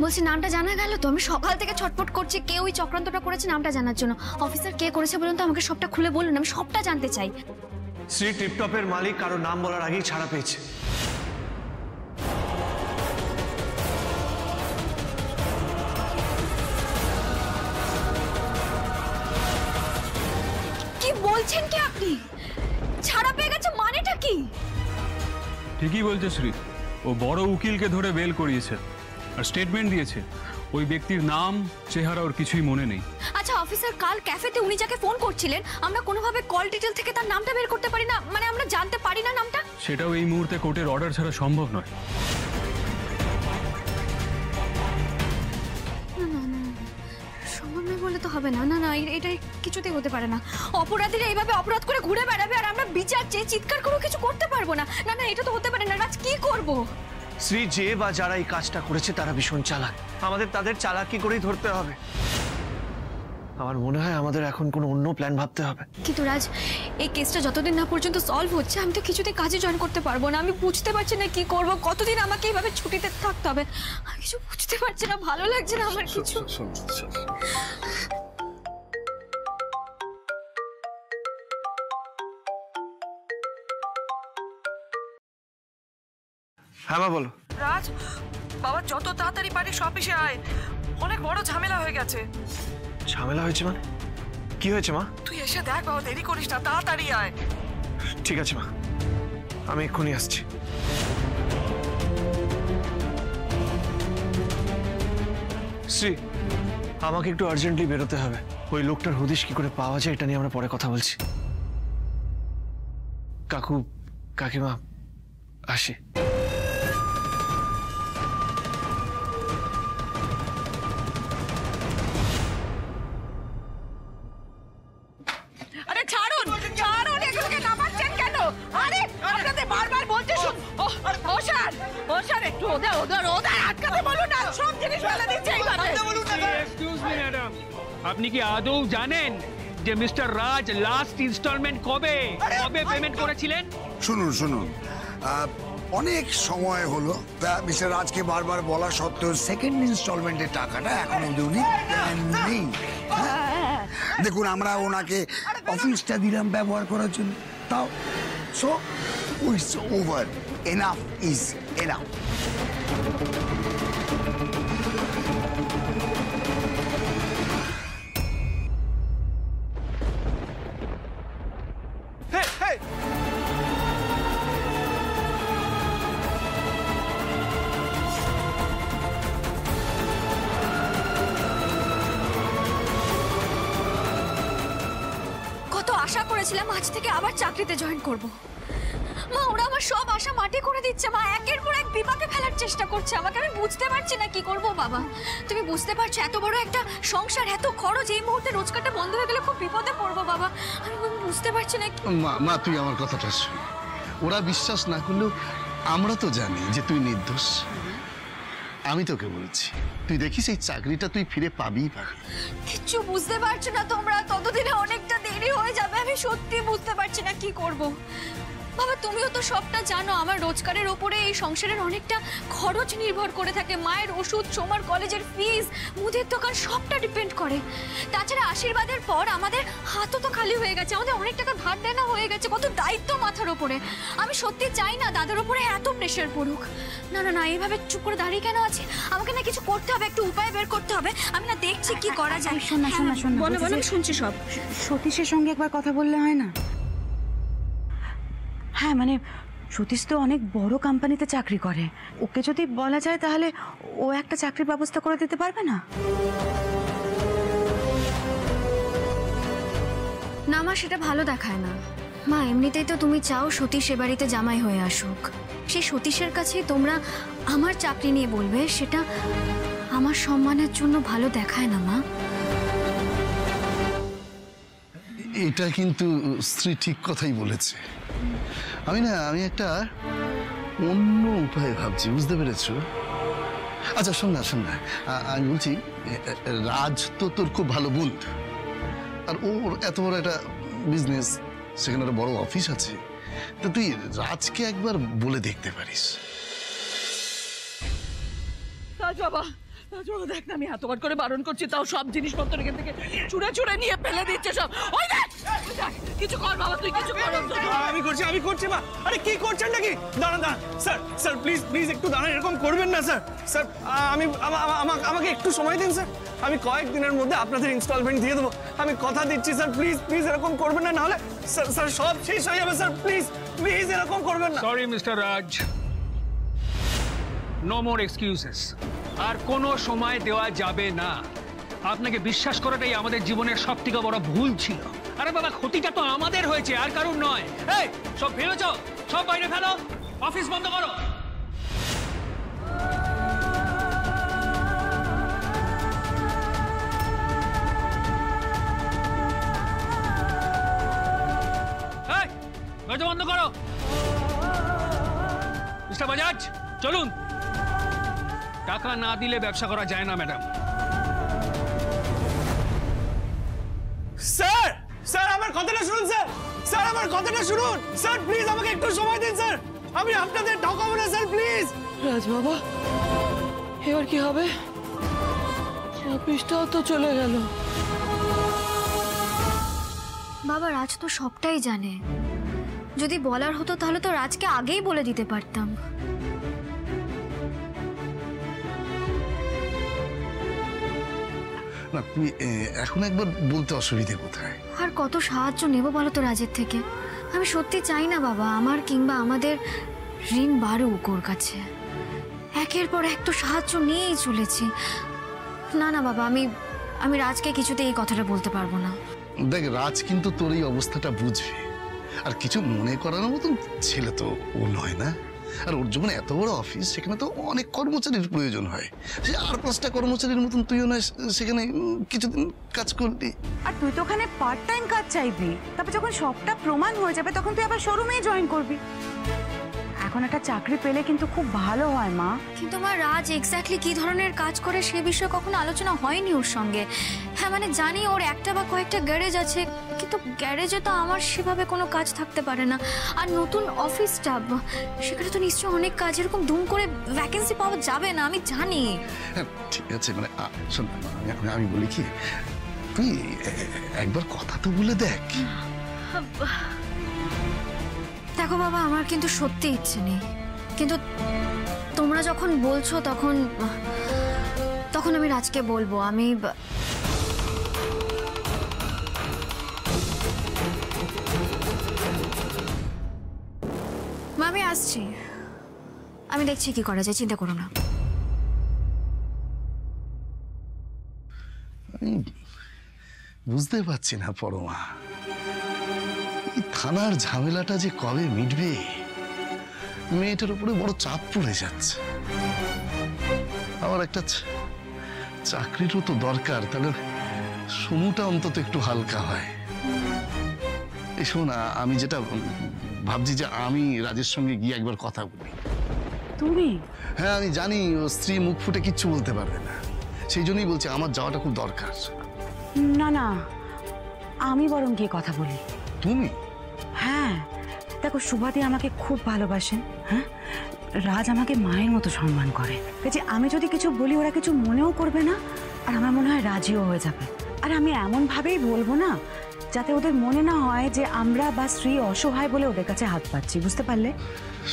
বলছি নামটা জানা গেল তো? আমি সকাল থেকে ছটফট করছি, কে ওই চক্রান্তটা করেছে নামটা জানার জন্য। অফিসার কে করেছে বলুন তো, আমাকে সবটা খুলে বলুন, আমি সবটা জানতে চাই। শ্রী টিপটপের মালিক কারো নাম বলার আগেই ছাড়া পেয়েছে। কি বলছেন কি আপনি? ছাড়া পেয়ে গেছে মানেটা কি? ঠিকই বলছে শ্রী, ও বড় উকিলকে ধরে বেল করিয়েছে আর স্টেটমেন্ট দিয়েছে। ওই ব্যক্তির নাম চেহারা ওর কিছুই মনে নেই। আচ্ছা অফিসার, কাল ক্যাফেতে উনি যাকে ফোন করছিলেন আমরা কোনোভাবে কল ডিটেল থেকে তার নামটা বের করতে পারি না? মানে আমরা জানতে পারি না নামটা? সেটাও এই মুহূর্তে কোর্টের অর্ডার ছাড়া সম্ভব নয়। সম্ভব নয় বলে তো হবে না। না না, এটা কিছুতেই হতে পারে না। অপরাধীরা এইভাবে অপরাধ করে ঘুরে বেড়াবে আর আমরা বিচার চেয়ে চিৎকার করে কিছু করতে পারবো না। না না, এটা তো হতে পারে না। রাজ, কি করবো? শ্রী যে বা যারা এই কাজটা করেছে তারা ভীষণ চালাক। আমাদের তাদের চালাকি করেই ধরতে হবে। আমার মনে হয় আমাদের এখন কোনো অন্য প্ল্যান ভাবতে হবে। কিন্তু রাজ, এই কেসটা যতদিন না পর্যন্ত সলভ হচ্ছে আমি তো কিছুতেই কাজে জয়েন করতে পারবো না। আমি বুঝতে পারছি না কি করব, কতদিন আমাকে এইভাবে ছুটিতে থাকতে হবে। আমি কিছু বুঝতে পারছি না, ভালো লাগছে না আমার কিছু। হ্যাঁ মা বলো। রাজ বাবা, যত তাড়াতাড়ি পারিস অফিসে আয়, অনেক বড় ঝামেলা হয়ে গেছে। ঝামেলা হয়েছে মানে? কি হয়েছে মা? তুই এসে দেখ বাবা, দেরি করিস না, তাড়াতাড়ি আয়। ঠিক আছে মা, আমি এক্ষুনি আসছি। শ্রী, আমাকে একটু আর্জেন্টলি বেরোতে হবে। ওই লোকটার হদিশ কি করে পাওয়া যায় এটা নিয়ে আমরা পরে কথা বলছি। কাকু কাকিমা, আসি। আরে ছাড়ুন ছাড়ুন, এগুলোকে নামাচ্ছেন কেন? আরে আপনাদের বারবার বলতে শুন। ও স্যার একটু ওদের আটকাতে বলুন না, সব জিনিস ফেলে দিচ্ছে এইভাবে। এক্সকিউজ মি ম্যাডাম, আপনি কি আদৌ জানেন যে মিস্টার রাজ লাস্ট ইনস্টলমেন্ট কবে পেমেন্ট করেছিলেন? শুনুন, অনেক সময় হলো, মিস্টার রাজকে বারবার বলা সত্ত্বেও সেকেন্ড ইনস্টলমেন্টের টাকাটা এখন অবধি উনি দেননি। দেখুন, আমরা ওনাকে অফিসটা দিলাম ব্যবহার করার জন্য, তাও so it's over, enough is enough. আশা করেছিলাম আজ থেকে আবার চাকরিতে জয়েন করব। মা, ওরা আমার সব আশা মাটি করে দিচ্ছে। মা একের পর এক বিপাকে ফেলার চেষ্টা করছে আমাকে। আমি বুঝতে পারছি না কি করব। বাবা, তুমি বুঝতে পারছো এত বড় একটা সংসার, এত খরচ, এই মুহূর্তে রোজগারটা বন্ধ হয়ে গেলে খুব বিপদে পড়বো। বাবা, আমি বুঝতে পারছি না। মা তুই আমার কথাটা শোন। ওরা বিশ্বাস না করলেও আমরা তো জানি যে তুই নির্দোষ। আমি তোকে বলছি, তুই দেখিস এই চাকরিটা তুই ফিরে পাবি। কিচ্ছু বুঝতে পারছো না তোমরা, ততদিনে অনেকটা দেরি হয়ে যাবে। আমি সত্যি বুঝতে পারছি না কি করব। বাবা, তুমিও তো সবটা জানো, আমার রোজগারের ওপরে এই সংসারের অনেকটা খরচ নির্ভর করে থাকে। মায়ের ওষুধ, সোমার কলেজের ফিস, মুদির দোকান, সবটা ডিপেন্ড করে। তাছাড়া আশীর্বাদের পর আমাদের হাতও তো খালি হয়ে গেছে, আমাদের অনেক টাকা ধার দেনা হয়ে গেছে, কত দায়িত্ব মাথার ওপরে। আমি সত্যি চাই না দাদার ওপরে এত প্রেশার পড়ুক। না না না, এইভাবে চুপ করে দাঁড়িয়ে কেন আছে? আমাকে না কিছু করতে হবে, একটু উপায় বের করতে হবে। আমি না দেখছি কি করা যায়। শোনা, বলো বলো, আমি শুনছি সব। সতীশের সঙ্গে একবার কথা বললে হয় না? হ্যাঁ, মানে সতীশ তো অনেক বড় কোম্পানিতে চাকরি করে। ওকে যদি বলা যায় তাহলে ও একটা চাকরির ব্যবস্থা করে দিতে পারবে না? না মা, সেটা ভালো দেখায় না। মা, এমনিতেই তো তুমি চাও সতীশ এ বাড়িতে জামাই হয়ে আসুক। সেই সতীশের কাছে তোমরা আমার চাকরি নিয়ে বলবে, সেটা আমার সম্মানের জন্য ভালো দেখায় না মা। এটা কিন্তু স্ত্রী ঠিক কথাই বলেছে। আমি একটা অন্য উপায় ভাবছি, বুঝতে পেরেছ? আচ্ছা শোন না, আমি বলছি, রাজ তো তোর খুব ভালো বন্ধু, আর ওর এত বড় একটা বিজনেস, সেখানে একটা বড় অফিস আছে, তো তুই রাজকে একবার বলে দেখতে পারিস। রাজ বাবা, দেখ না, আমি এতবার করে বারণ করছি, তাও সব জিনিসপত্র এখান থেকে চুরে চুরে নিয়ে ফেলে দিচ্ছে সব। ওই দেখ, কিছু কর বাবা, তুই কিছু কর। আমি করছি মা। আরে কি করছেন নাকি? দাঁড়ান দাঁড়ান স্যার, স্যার প্লিজ প্লিজ একটু দাঁড়ান, এরকম করবেন না স্যার। স্যার আমাকে একটু সময় দিন স্যার, আমি কয়েকদিনের মধ্যে আপনাদের ইনস্টলমেন্ট দিয়ে দেবো, আমি কথা দিচ্ছি স্যার। প্লিজ প্লিজ এরকম করবেন না, নাহলে স্যার স্যার সব শেষ হয়ে যাবে স্যার। প্লিজ প্লিজ এরকম করবেন না। সরি মিস্টার রাজ, নো মোর এক্সকিউজেস। আর কোনো সময় দেওয়া যাবে না। আপনাকে বিশ্বাস করাটাই আমাদের জীবনের সব থেকে বড় ভুল ছিল। আরে বাবা, ক্ষতিটা তো আমাদের হয়েছে, আর কারণ নয়। এই সব ভেবেছ, সব বাইরে ফেলো, অফিস বন্ধ করো। এই দরজা বন্ধ করো। মিস্টার বাজাজ, চলুন। টাকা না দিলে ব্যবসা করা যায় না ম্যাডাম। স্যার স্যার আমার কথাটা শুনুন স্যার, স্যার আমার কথাটা শুনুন স্যার, প্লিজ আমাকে একটু সময় দিন স্যার, আমি আপনাদের ঠকাবো না স্যার, প্লিজ। রাজ বাবা, এবার কি হবে? অফিসটাও তো চলে গেল। বাবা, রাজ তো সবটাই জানে। যদি বলার হতো তাহলে তো রাজকে আগেই বলে দিতে পারতাম। না তুমি এখন একবার বলতে অসুবিধে কোথায়? আর কত সাহায্য নেব বলো তো রাজের থেকে? আমি সত্যি চাই না বাবা আমার কিংবা আমাদের ঋণ বাড়ুক ওর কাছে। একের পর এক তো সাহায্য নিয়েই চলেছি। না না বাবা, আমি রাজকে কিছুতে এই কথাটা বলতে পারবো না। দেখ, রাজ কিন্তু তোর এই অবস্থাটা বুঝবে, আর কিছু মনে করানোর মতন ছেলে তো ও নয় না। আর ওর যখন এত বড় অফিস, সেখানে তো অনেক কর্মচারীর প্রয়োজন হয়। সে আর 5টা কর্মচারীর মতন তুইও নয় সেখানে কিছুদিন কাজ করলি। আর তুই তো ওখানে পার্ট টাইম কাজ চাইবি, তারপর যখন সবটা প্রমাণ হয়ে যাবে তখন তুই আবার শোরুমেই জয়েন করবি। এখন একটা চাকরি পেলে কিন্তু খুব ভালো হয় মা। কিন্তু আমার রাজ এক্স্যাক্টলি কি ধরনের কাজ করে সে বিষয়ে কখনো আলোচনা হয়নি ওর সঙ্গে। হ্যাঁ মানে জানি ওর একটা বা কয়েকটা গ্যারেজ আছে, কিন্তু গ্যারেজে তো আমার সেভাবে কোনো কাজ থাকতে পারে না। আর নতুন অফিসটা, সেখানে তো নিশ্চয়ই অনেক কাজ, এরকম দুম করে ভ্যাকেন্সি পাওয়া যাবে না, আমি জানি। হ্যাঁ ঠিক আছে, মানে শোন, আমি বলি কি, তুই একবার কথা তো বলে দেখ। দেখো বাবা, আমার কিন্তু সত্যি ইচ্ছে নেই, কিন্তু তোমরা যখন বলছো তখন আমি রাজকে বলবো। আমি আসছি, আমি দেখছি কি করা যায়, চিন্তা করো না। বুঝতে পারছি না পরমা, এই থানার ঝামেলাটা যে কবে মিটবে, মেয়েটার উপরে বড় চাপ পড়ে যাচ্ছে। আমার একটা চাকরিরও তো দরকার, তাহলে সমুটা অন্তত একটু হালকা হয়। এই শোন, আমি যেটা ভাবছি যে আমি রাজের সঙ্গে গিয়ে একবার কথা বলি। তুমি? হ্যাঁ আমি জানি ও স্ত্রী মুখ ফুটে কিচ্ছু বলতে পারবে না, সেই জন্যই বলছি আমার যাওয়াটা খুব দরকার। না না, আমি বরং গিয়ে কথা বলি। তুমি? হ্যাঁ দেখো, সুভাদি আমাকে খুব ভালোবাসেন। হ্যাঁ, রাজ আমাকে মায়ের মতো সম্মান করে, কাজে আমি যদি কিছু বলি ওরা কিছু মনেও করবে না, আর আমার মনে হয় রাজিও হয়ে যাবে। আর আমি এমনভাবেই বলবো না যাতে ওদের মনে না হয় যে আমরা বা স্ত্রী অসহায় বলে ওদের কাছে হাত পাচ্ছি, বুঝতে পারলে?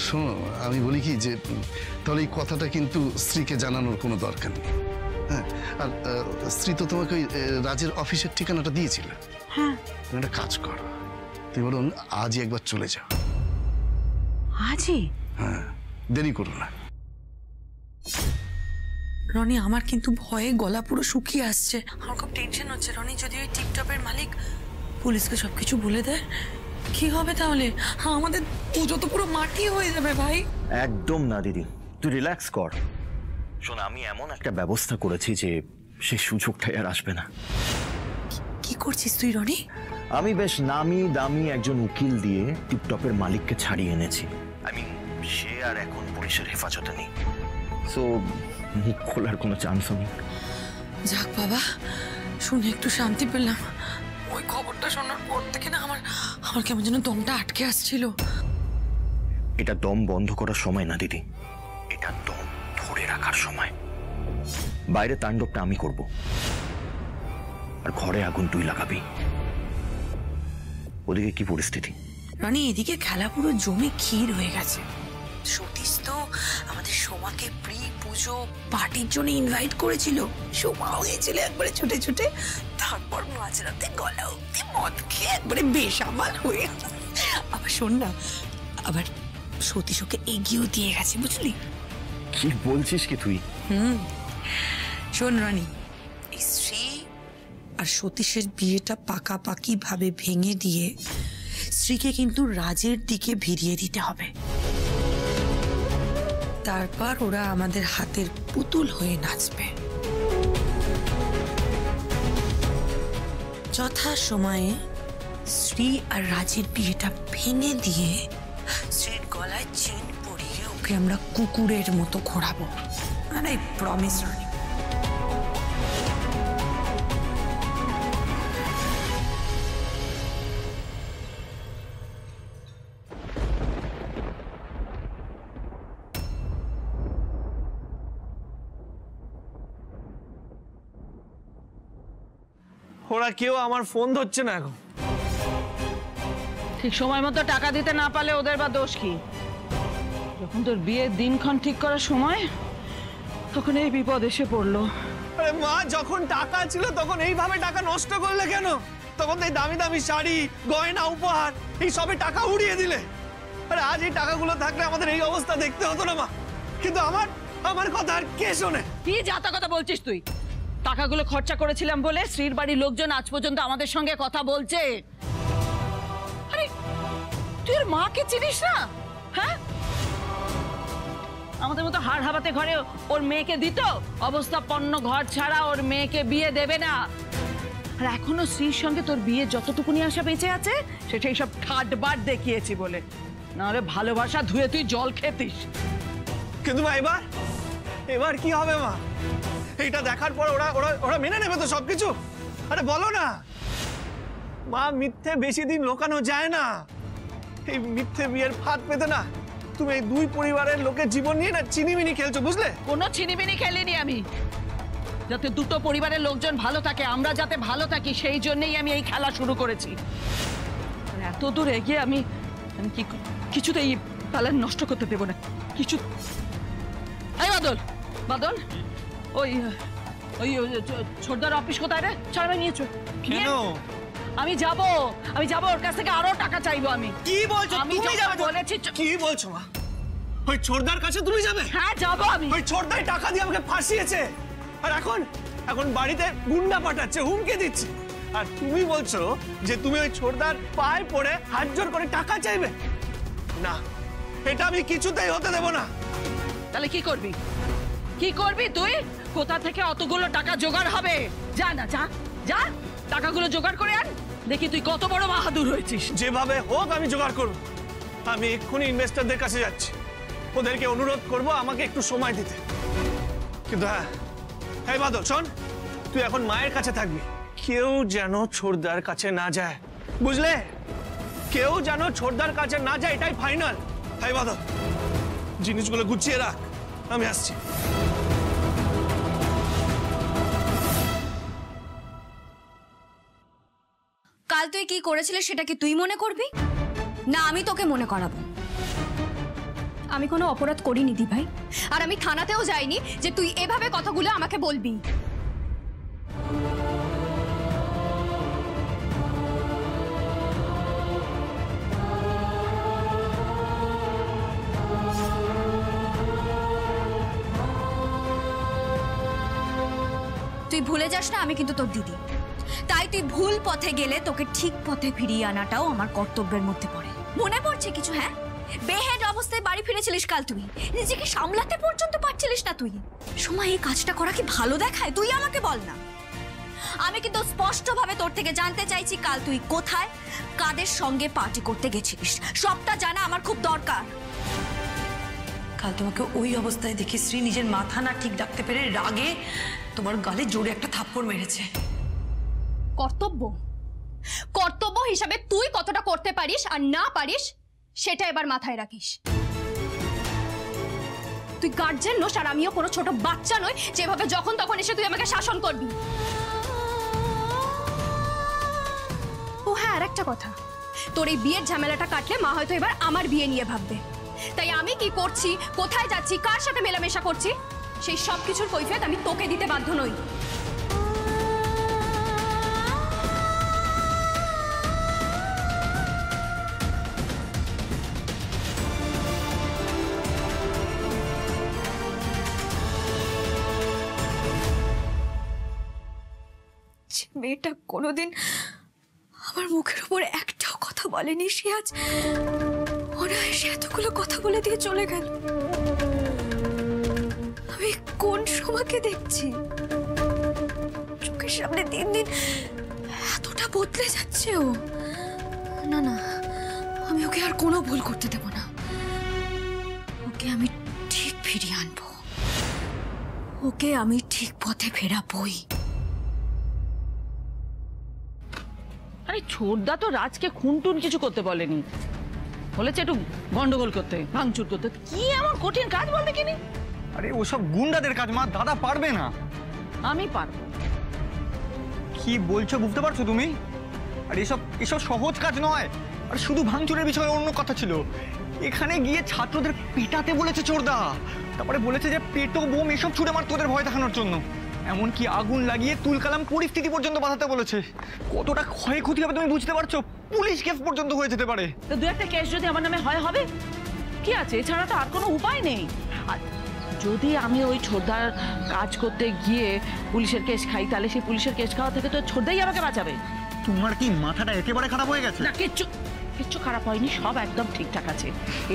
শোনো, আমি বলি কি যে তাহলে এই কথাটা কিন্তু স্ত্রীকে জানানোর কোনো দরকার নেই। হ্যাঁ, আর স্ত্রী তো তোমাকে ওই রাজের অফিসের ঠিকানাটা দিয়েছিল। হ্যাঁ, তুমি একটা কাজ করো, তুই বরং আজই একবার চলে যাও। আজই? হ্যাঁ, দেরি করো না। রনি, আমার কিন্তু ভয়ে গলা পুরো শুকিয়ে আসছে। আমার খুব টেনশন হচ্ছে রনি, যদি ওই টিপটপের মালিক পুলিশকে সবকিছু বলে দেয় কি হবে তাহলে? আমাদের পুজো তো পুরো মাটি হয়ে যাবে ভাই। একদম না দিদি, তুই রিল্যাক্স কর। শোন, আমি এমন একটা ব্যবস্থা করেছি যে সেই সুযোগটাই আর আসবে না। কি করছিস তুই রনি? আমি বেশ নামি দামি একজন উকিল দিয়ে টিপটপের মালিককে ছাড়িয়ে এনেছি। সে আর এখন পুলিশের হেফাজতে নেই, সো মুখ খোলার কোনো চান্সও নেই। যাক বাবা, শুনে একটু শান্তি পেলাম। ওই খবরটা শোনার পর থেকে না আমার কেমন যেন দমটা আটকে আসছিল। এটা দম বন্ধ করার সময় না দিদি, এটা দম ধরে রাখার সময়। বাইরে তাণ্ডবটা আমি করব, আর ঘরে আগুন তুই লাগাবি। ওদিকে কি পরিস্থিতি? রানী, এদিকে খেলা পুরো জমে ক্ষীর হয়ে গেছে। সতীশ তো আমাদের সোমাকে প্রি পুজো পার্টির জন্য ইনভাইট করেছিল। সোমাও গেছিল একবারে ছুটে ছুটে, তারপর মাঝরাতে গলা অব্দি মদ খেয়ে একবারে বেসামাল হয়ে। আবার শোন না, আবার সতীশ ওকে এগিয়েও দিয়ে গেছে, বুঝলি? কি বলছিস কি তুই? শোন রানী, এই শ্রী আর সতীশের বিয়েটা পাকাপাকি ভাবে ভেঙে দিয়ে শ্রীকে কিন্তু রাজের দিকে ভিড়িয়ে দিতে হবে। তারপর ওরা আমাদের হাতের পুতুল হয়ে নাচবে। যথা সময়ে শ্রী আর রাজের বিয়েটা ভেঙে দিয়ে শ্রীর গলায় চেন পরিয়ে ওকে আমরা কুকুরের মতো ঘোরাবো। মানে আই প্রমিস রানী। ওরা কেউ আমার ফোন ধরছে না এখন। ঠিক সময় মতো টাকা দিতে না পারলে ওদের বা দোষ কি? যখন তোর বিয়ের দিনক্ষণ ঠিক করার সময়, তখন এই বিপদ এসে পড়লো। আরে মা, যখন টাকা ছিল তখন এইভাবে টাকা নষ্ট করলে কেন? তখন তো এই দামি দামি শাড়ি, গয়না, উপহার এই সবে টাকা উড়িয়ে দিলে। আরে আজ এই টাকাগুলো থাকলে আমাদের এই অবস্থা দেখতে হতো না মা। কিন্তু আমার কথা আর কে শোনে? কি যাতা কথা বলছিস তুই? টাকাগুলো খরচা করেছিলাম বলে শ্রীর বাড়ির লোকজন আজ পর্যন্ত আমাদের সঙ্গে কথা বলছে। আরে তুই ওর মাকে চিনিস না? হ্যাঁ, আমাদের মতো হাড় হাবাতে ঘরে ওর মেয়েকে দিত? অবস্থাপন্ন ঘর ছাড়া ওর মেয়েকে বিয়ে দেবে না। আর এখনো শ্রীর সঙ্গে তোর বিয়ে যতটুকুনি আশা বেঁচে আছে সেটাই সব ঠাটবার দেখিয়েছি বলে, নাহলে ভালোবাসা ধুয়ে তুই জল খেতিস। কিন্তু মা, এবার কি হবে মা? এইটা দেখার পর ওরা মেনে নেবে তো সবকিছু? আরে বলো না মা, মিথ্যে বেশি দিন লোকানো যায় না। এই মিথ্যে বিয়ের ফাঁদ পেতে না তুমি এই দুই পরিবারের লোকের জীবন নিয়ে না চিনিমিনি খেলছো, বুঝলে? কোনো চিনিমিনি খেলিনি আমি। যাতে দুটো পরিবারের লোকজন ভালো থাকে, আমরা যাতে ভালো থাকি, সেই জন্যই আমি এই খেলা শুরু করেছি। এত দূর এগিয়ে আমি কিছুতেই প্ল্যান নষ্ট করতে দেবো না। কিছু এই বাদল, ওই ছোটদার অফিস কোথায় রে? ছাড়বে নিয়েছো? কেন? আমি যাব ওর কাছ থেকে আরো টাকা চাইবো। আমি কি বলছো? আমি বলেছি। কি বলছো মা? ওই ছোটদার কাছে তুমি যাবে? হ্যাঁ যাবো আমি। ওই ছোটদাই টাকা দিয়ে আমাকে ফাঁসিয়েছে, আর এখন বাড়িতে গুন্ডা পাঠাচ্ছে, হুমকি দিচ্ছে। আর তুমি বলছো যে তুমি ওই ছোটদার পায়ে পড়ে হাত জোর করে টাকা চাইবে? না, এটা আমি কিছুতেই হতে দেব না। তাহলে কি করবি? তুই কোথা থেকে অতগুলো টাকা জোগাড় হবে? যা না, যা টাকাগুলো জোগাড় করে আন। দেখি তুই কত বড় বাহাদুর হয়েছিস। যেভাবে হোক আমি জোগাড় করব। আমি এক্ষুনি ইনভেস্টরদের কাছে যাচ্ছি, ওদেরকে অনুরোধ করব আমাকে একটু সময় দিতে। কিন্তু হ্যাঁ বাদল, শোন, তুই এখন মায়ের কাছে থাকবি। কেউ যেন ছোটদার কাছে না যায়, বুঝলে? কেউ যেন ছোটদার কাছে না যায়, এটাই ফাইনাল। হ্যাঁ বাদল, জিনিসগুলো গুছিয়ে রাখ, আমি আসছি। কাল তুই কি করেছিলিস সেটা কি তুই মনে করবি, না আমি তোকে মনে করাবো? আমি কোনো অপরাধ করিনি দি ভাই, আর আমি থানাতেও যাইনি যে তুই এভাবে কথাগুলো আমাকে বলবি। তুই ভুলে যাস না আমি কিন্তু তোর দিদি, তাই তুই ভুল পথে গেলে তোকে ঠিক পথে ফিরিয়ে আনাটাও আমার কর্তব্যের মধ্যে পড়ে। মনে পড়ছে কিছু? হ্যাঁ, বেহেড অবস্থায় বাড়ি ফিরেছিলিস কাল, তুই নিজেকে সামলাতে পর্যন্ত পারছিলিস না। তুই সময় এই কাজটা করা কি ভালো দেখায়? তুই আমাকে বল না। আমি কিন্তু স্পষ্টভাবে তোর থেকে জানতে চাইছি কাল তুই কোথায়, কাদের সঙ্গে পার্টি করতে গেছিলিস, সবটা জানা আমার খুব দরকার। কাল তোমাকে ওই অবস্থায় দেখে শ্রী নিজের মাথা না ঠিক রাখতে পেরে রাগে তোমার গালে জোরে একটা থাপ্পড় মেরেছে। কর্তব্য হিসাবে তুই কতটা করতে পারিস আর না পারিস সেটা এবার মাথায় রাখিস। তুই গার্জেন নোস আর আমিও কোনো ছোট বাচ্চা নই যেভাবে যখন তখন এসে তুই আমাকে শাসন করবি। ও হ্যাঁ, আর একটা কথা, তোর এই বিয়ের ঝামেলাটা কাটলে মা হয়তো এবার আমার বিয়ে নিয়ে ভাববে। তাই আমি কি করছি, কোথায় যাচ্ছি, কার সাথে মেলামেশা করছি, সেই সব কিছুর কৈফিয়ত আমি তোকে দিতে বাধ্য নই। মেয়েটা কোনোদিন আমার মুখের উপর একটাও কথা বলেনি, সে আজ অনায়াসে এতগুলো কথা বলে দিয়ে চলে গেল। আমি কোন সময়কে দেখছি, চোখের সামনে দিন দিন এতটা বদলে যাচ্ছে ও। না না, আমি ওকে আর কোনো ভুল করতে দেব না, ওকে আমি ঠিক ফিরিয়ে আনবো, ওকে আমি ঠিক পথে ফেরাবই। আরে ছোটদা তো রাজকে খুনটুন কিছু করতে বলেনি, বলেছে একটু গন্ডগোল করতে, ভাঙচুর করতে। কি এমন কঠিন কাজ বল দেখিনি? আরে ওসব গুন্ডাদের কাজ মা, দাদা পারবে না। আমি পারবো। কি বলছো বুঝতে পারছো তুমি? আর এসব সহজ কাজ নয়। আর শুধু ভাঙচুরের বিষয়ে অন্য কথা ছিল, এখানে গিয়ে ছাত্রদের পেটাতে বলেছে চোরদা, তারপরে বলেছে যে পেটো বোম এসব ছুড়ে মার তোদের ভয় দেখানোর জন্য, এমনকি আগুন লাগিয়ে তুলকালাম পরিস্থিতি পর্যন্ত বাঁধাতে বলেছে। কতটা ক্ষয়ক্ষতি হবে তুমি বুঝতে পারছো? পুলিশ কেস পর্যন্ত হয়ে যেতে পারে। তো দু একটা কেস যদি আমার নামে হয় হবে, কি আছে, এছাড়া তো আর কোনো উপায় নেই। আর যদি আমি ওই ছোটদার কাজ করতে গিয়ে পুলিশের কেস খাই, তাহলে সেই পুলিশের কেস খাওয়া থেকে তো ছোটদাই আমাকে বাঁচাবে। তোমার কি মাথাটা একেবারে খারাপ হয়ে গেছে? না, কিচ্ছু খারাপ হয়নি, সব একদম ঠিকঠাক আছে।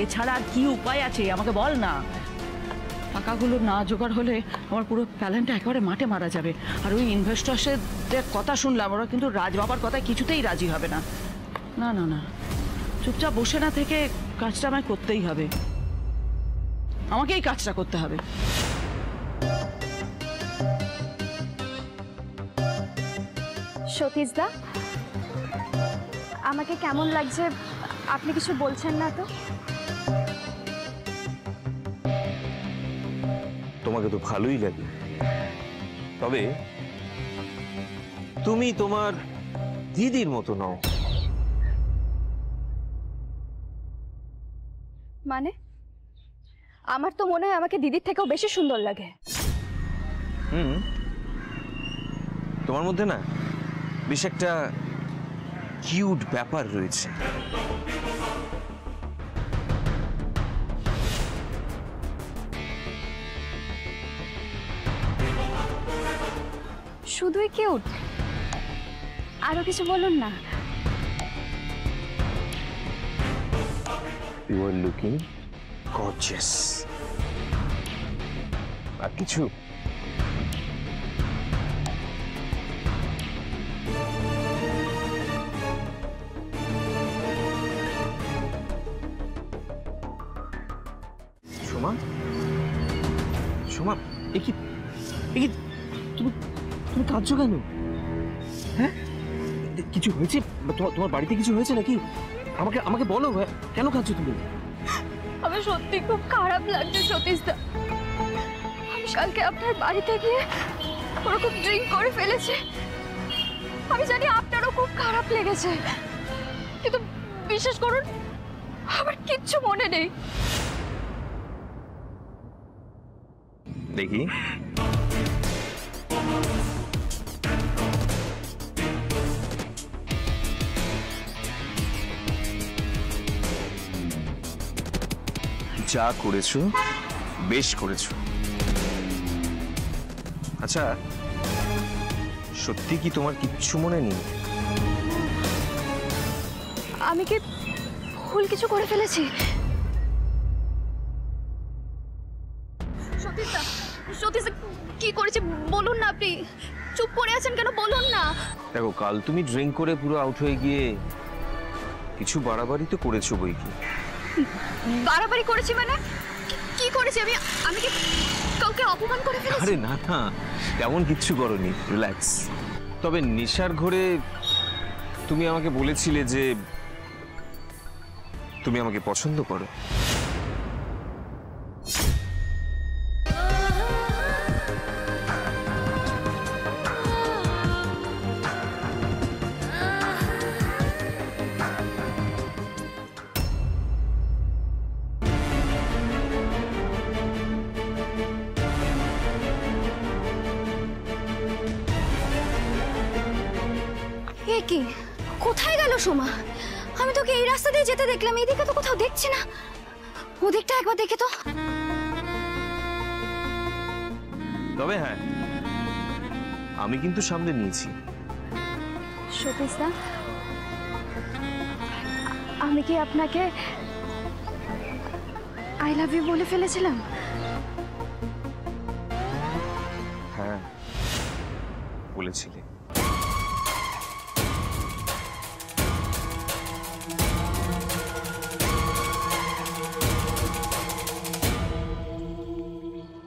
এছাড়া আর কি উপায় আছে আমাকে বল না। টাকাগুলো না জোগাড় হলে আমার পুরো প্ল্যানটা একেবারে মাঠে মারা যাবে। আর ওই ইনভেস্টরসের কথা শুনলাম, ওরা কিন্তু রাজবাবার কথায় কিছুতেই রাজি হবে না। না না না, চুপচাপ বসে না থেকে কাজটা আমায় করতেই হবে, আমাকে এই কাজটা করতে হবে। সতীশদা, আমাকে কেমন লাগছে আপনি কিছু বলছেন না তো? তোমাকে তো ভালোই লাগে, তবে তুমি তোমার দিদির মতো নও। মানে আমার তো মনে হয় আমাকে দিদির থেকেও বেশি সুন্দর লাগে। তোমার মধ্যে না বেশ একটা কিউট ব্যাপার রয়েছে। শুধুই কিউট, আরো কিছু বলুন না। You are looking gorgeous. আর কিছু? সোমা, সোমা, এ কি তুমি কাঁদছো কেন? হ্যাঁ, কিছু হয়েছে? তোমার বাড়িতে কিছু হয়েছে নাকি? আমাকে বলো, কেন কাঁদছো তুমি? আমার সত্যি খুব খারাপ লাগছে সতীশদা। আমি কালকে আপনার বাড়িতে গিয়ে ওরকম ড্রিঙ্ক করে ফেলেছে। আমি জানি আপনারও খুব খারাপ লেগেছে, কিন্তু বিশ্বাস করুন আমার কিচ্ছু মনে নেই। দেখি, যা করেছো বেশ করেছো। আচ্ছা, সত্যি কি তোমার কিচ্ছু মনে নেই? আমি কি ভুল কিছু করে ফেলেছি? সতীশ কি করেছে বলুন না, আপনি চুপ করে আছেন কেন, বলুন না। দেখো, কাল তুমি ড্রিঙ্ক করে পুরো আউট হয়ে গিয়ে কিছু বাড়াবাড়ি তো করেছো বই কি। বাড়াবাড়ি করেছি মানে কি করেছি? আমি কি কাউকে অপমান করে ফেলেছি? আরে না না, তেমন কিচ্ছু করোনি, রিল্যাক্স। তবে নেশার ঘরে তুমি আমাকে বলেছিলে যে তুমি আমাকে পছন্দ করো। এ কি, কোথায় গেল সোমা? আমি তোকে এই রাস্তা দিয়ে যেতে দেখলাম, এইদিকে তো কোথাও দেখছি না। ওদিকটা একবার দেখে তো। তবে হ্যাঁ, আমি কিন্তু সামনে নিয়েছি। সতীশদা, আমি কি আপনাকে আই লাভ ইউ বলে ফেলেছিলাম? হ্যাঁ, বলেছিলে।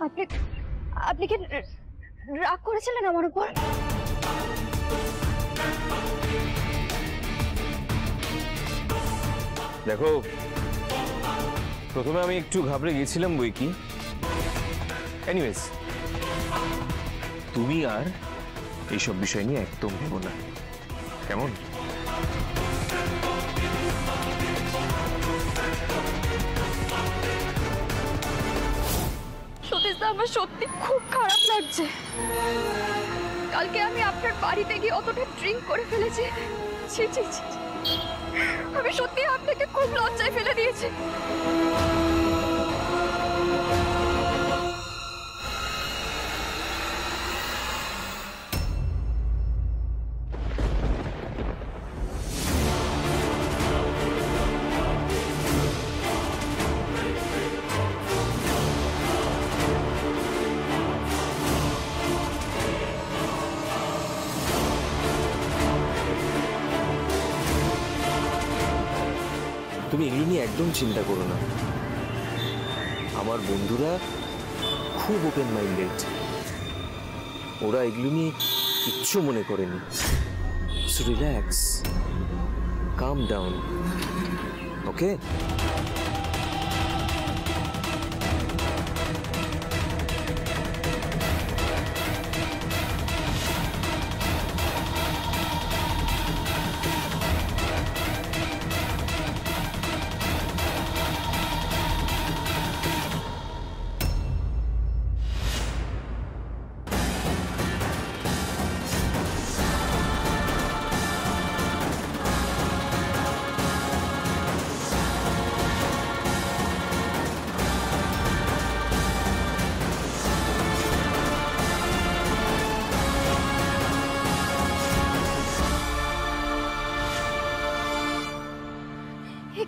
আপনি আপনি কি রাগ করেছিলেন আমার উপর? দেখো, প্রথমে আমি একটু ঘাবড়ে গেছিলাম বই কি। এনিওয়েজ, তুমি আর এইসব বিষয় নিয়ে একদম ভেবো না, কেমন? সতীশদা, আমার সত্যি খুব খারাপ লাগছে। কালকে আমি আপনার বাড়িতে গিয়ে অতটা ড্রিঙ্ক করে ফেলেছি। ছি ছি ছি, আমি সত্যি আপনাকে খুব লজ্জায় ফেলে দিয়েছি। তুমি এগুলো নিয়ে একদম চিন্তা করো না। আমার বন্ধুরা খুব ওপেন মাইন্ডেড, ওরা এগুলো নিয়ে কিচ্ছু মনে করেনি। সো রিল্যাক্স, কাম ডাউন, ওকে?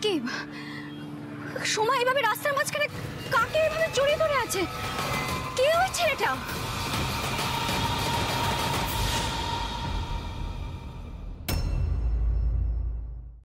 কি সময় এভাবে রাস্তার মাঝখানে কাকে এভাবে জড়িয়ে ধরে আছে? কি হয়েছে এটা?